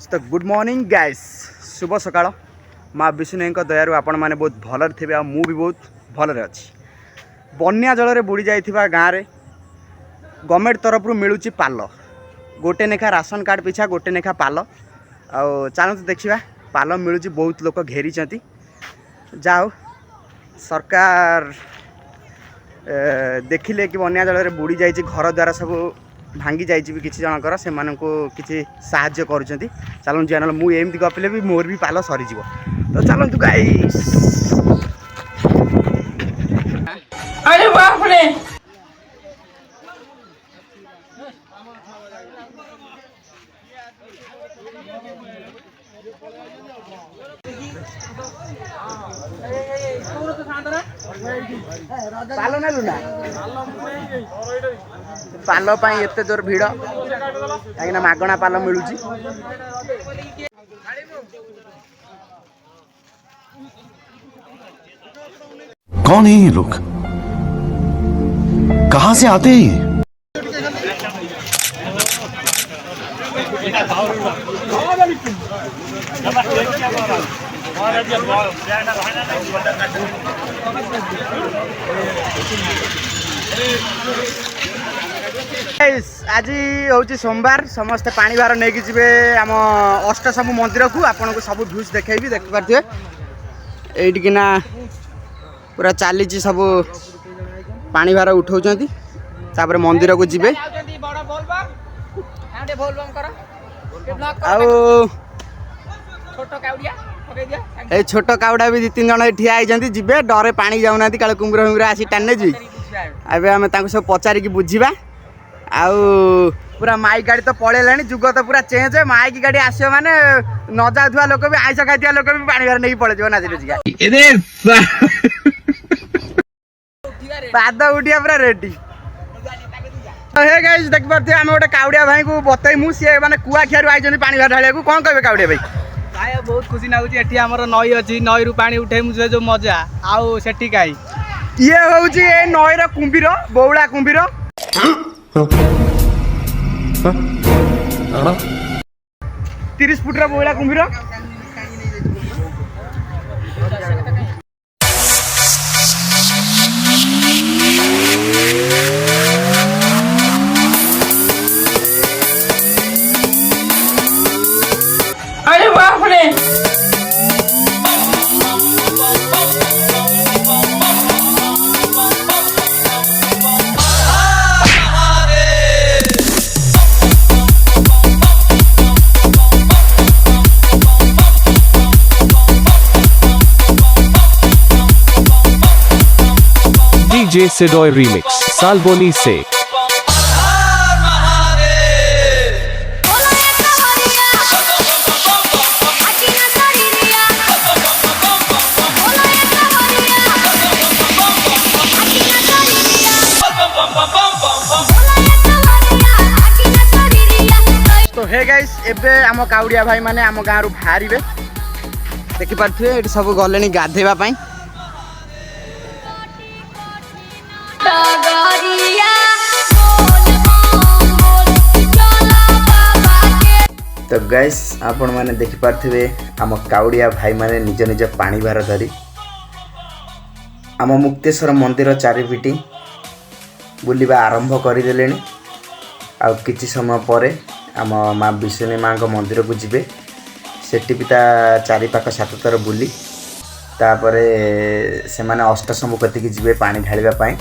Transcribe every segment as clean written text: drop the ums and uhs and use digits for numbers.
तो good morning guys, शुभ सकाळ। माँ विष्णु दयारू आपण मैंने बहुत भलर थे, मु भी बहुत भलर अच्छी। बन्या जल बुड़ी जाइथिबा गाँव रे गवर्नमेंट तरफ मिलूँ पाल, गोटे नेखा राशन कार्ड पिछा गोटे नेखा पाल। चलते देखा पाल मिलूँ, बहुत लोग घेरी जाओ सरकार देखिले कि बन्या जल बुड़ी जाइए, घर द्वारा सब भांगी जाइए भी किसी जनकर से किसी साहाय्य करुँच। चलूँ जी मुझे एमती गपिले भी मोर भी पाल सरीज। तो चलतु गाइस। अरे बाप रे, पाल नेलु ना पाल एत जोर भिड़ कहीं मागणा पाल मिलूँ। कौन है ये लोग, कहां से आते हैं? आज हूँ सोमवार, समस्ते पानी भार नहीं जी आम अष्टशंभु मंदिर को आपन को सब भ्यूज देखेबी। देख पारे एटिकिना पूरा चली सब पानी भार उठाउछंती, तापर मंदिर को जीवे। ए छोट काउडा भी 2-3 जन ठिया होती जीवे, डरे पानी जाऊना काले कुम्भीर फुम्भीर आसी टाने जी। एवं आम सब पचारिकी बुझा। पूरा माइक गाड़ी तो पलैला, जुग तो पूरा चेंज। माइक गाड़ी आसो माने न जाऊा लोक भी आइस खाई लोक भी पानी भार नहीं पड़े नाची पाद उठिया पूरा रेडी। हे गाइस देख पारे आम गोटे काउड़िया भाई को बतईमु, सी मैंने कुआखियारू आई पानी भार ढालिया। कौन कहे काउड़िया भाई? प्राय बहुत खुशी लगुच। एटी आमर नई अच्छी, नई पानी उठेमु जो मजा आउ सेठी काई। ये हूँ नईर कुंभीर, बौला कुंभीर 30 फुटर बौला कुंभीर। अरे बाप रे, DJ Sidoy Remix, Salboni Se। तो हे गाइस एबे आम काउड़िया भाई माने आम गाँव बाहर देखी पारे ये सब गले गाधेवा। तो गाइस आपण मैंने देखी पारे आम काउड़िया भाई माने निज निज पानी भार धरी आम मुक्तेश्वर मंदिर चारिपिटी बुलिबा आरंभ करदे। आ किछि समय पर आम माँ विष्णु माँ मंदिर को जीवे, सेठी भी चारि पाख 7 थर बुली तापर से माने अष्टशंभु कतिकी जीवे पानी ढालिबाई।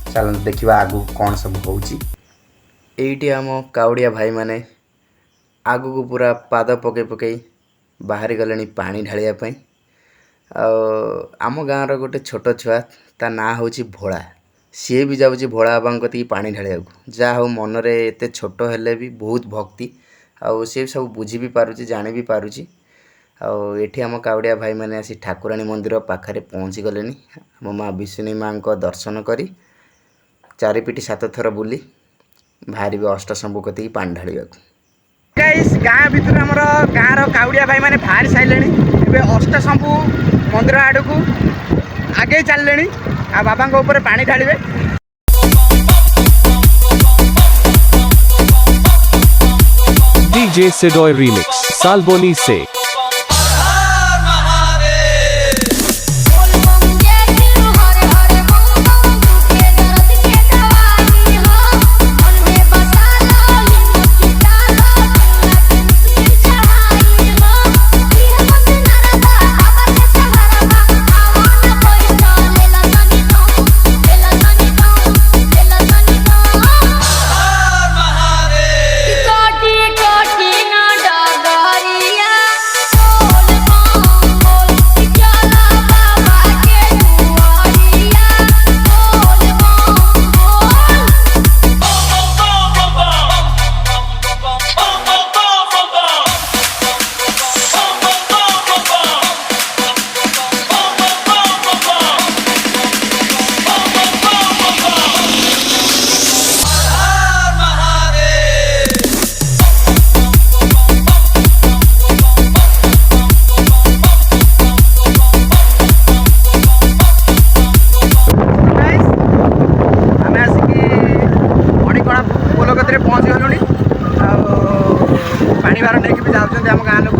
चलते देखा आगु कौन सब होटी। आम काउड़िया भाई माने आगु को पूरा पाद पकई पकई बाहरी गले पानी ढालियापाई। आम गाँवर गोटे छोट छुआ ता ना हूँ भोला, सी भी जाऊँगी भोला बाबा कति पानी ढालिया। जहाँ हूँ मनरे एत छोट हेले भी बहुत भक्ति आउ सी सब बुझी भी पारुची, जानी भी पारुची। एठी आम काउड़िया भाई माने आसी ठाकुराणी मंदिर पाखरे पहुँची गले। आम माँ विष्णु माँ दर्शन करी चारिपिटी 7 थर बुली बाहर अष्टशंभु कति पानी ढालिया। गाइस गाँ भितर आमर गाँव काउड़िया भाई माने बाहरी सारे अष्टशंभु मंदिर आड़ को आगे चलले आ बाबा ऊपर पानी ढालिबे। DJ Sidoy Remix, Salboni se. पानी भार नहीं भी जाऊँ आम गाँ लोक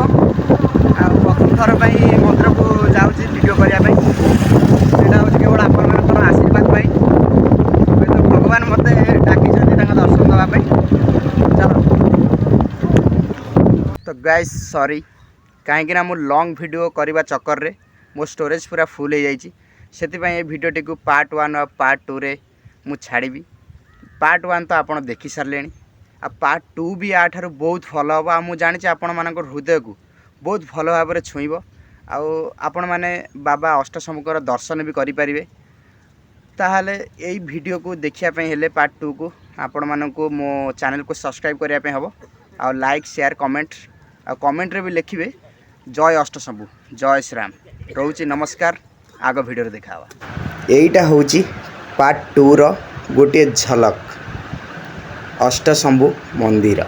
प्रथम थर पर मंदिर को जाऊँगी वीडियो करने यहाँ हूँ केवल आपर आशीर्वाद तो भगवान मत डाकी दर्शन देवाई चलो तो गाइस सॉरी कहीं मु लॉन्ग वीडियो करने चक्कर रे मो स्टोरेज पूरा फुल हो जाइए से भिडियोटी को पार्ट 1 और पार्ट 2 रे मु छाड़ी पार्ट 1 तो आपड़ देखी सारे आ पार्ट 2 भी आठ बहुत भल हम आ जानी आपण मान हृदय को बहुत भल भाव में छुईब आपण मैंने बाबा अष्टशंभुकर दर्शन भी करें ताहले यही वीडियो को देखापी हेले पार्ट 2 को आपण मानक मो चैनल को सब्सक्राइब करने हब आ लाइक शेयर कमेंट आ कमेंट रे भी लिखिए जय अष्टशंभु जय श्रीराम रोची नमस्कार आग वीडियो देखा यहीटा हूँ पार्ट 2 रो गोटे झलक अष्टशंभु मंदिर।